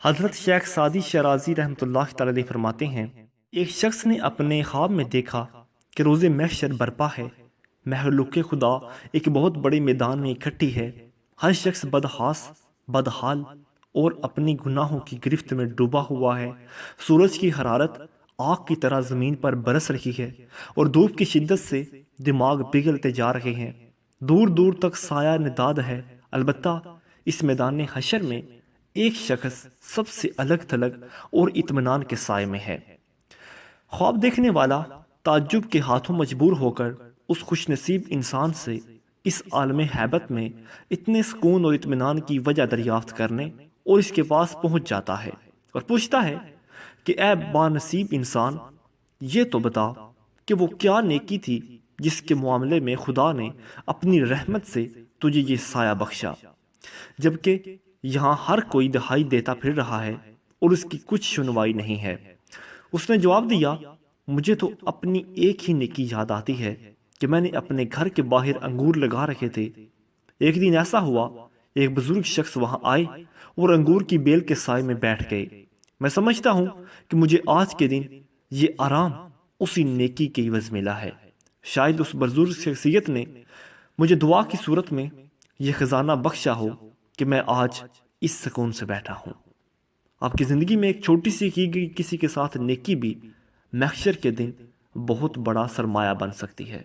حضرت شیخ سعدی شرازی رحمۃ اللہ تعالی علیہ فرماتے ہیں، ایک شخص نے اپنے خواب میں دیکھا کہ روز محشر برپا ہے، مخلوق خدا ایک بہت بڑے میدان میں اکٹھی ہے، ہر شخص بدحاس، بدحال اور اپنی گناہوں کی گرفت میں ڈوبا ہوا ہے۔ سورج کی حرارت آگ کی طرح زمین پر برس رہی ہے اور دھوپ کی شدت سے دماغ پگھلتے جا رہے ہیں، دور دور تک سایہ نداد ہے۔ البتہ اس میدان حشر میں ایک شخص سب سے الگ تھلگ اور اطمینان کے سائے میں ہے۔ خواب دیکھنے والا تعجب کے ہاتھوں مجبور ہو کر اس خوش نصیب انسان سے اس عالم ہیبت میں اتنے سکون اور اطمینان کی وجہ دریافت کرنے اور اس کے پاس پہنچ جاتا ہے اور پوچھتا ہے کہ اے بانصیب انسان، یہ تو بتا کہ وہ کیا نیکی تھی جس کے معاملے میں خدا نے اپنی رحمت سے تجھے یہ سایہ بخشا، جبکہ یہاں ہر کوئی دہائی دیتا پھر رہا ہے اور اس کی کچھ سنوائی نہیں ہے۔ اس نے جواب دیا، مجھے تو اپنی ایک ہی نیکی یاد آتی ہے کہ میں نے اپنے گھر کے باہر انگور لگا رکھے تھے۔ ایک دن ایسا ہوا، ایک بزرگ شخص وہاں آئے اور انگور کی بیل کے سائے میں بیٹھ گئے۔ میں سمجھتا ہوں کہ مجھے آج کے دن یہ آرام اسی نیکی کے عوض ملا ہے۔ شاید اس بزرگ شخصیت نے مجھے دعا کی صورت میں یہ خزانہ بخشا ہو کہ میں آج اس سکون سے بیٹھا ہوں۔ آپ کی زندگی میں ایک چھوٹی سی کی گئی کسی کے ساتھ نیکی بھی محشر کے دن بہت بڑا سرمایہ بن سکتی ہے۔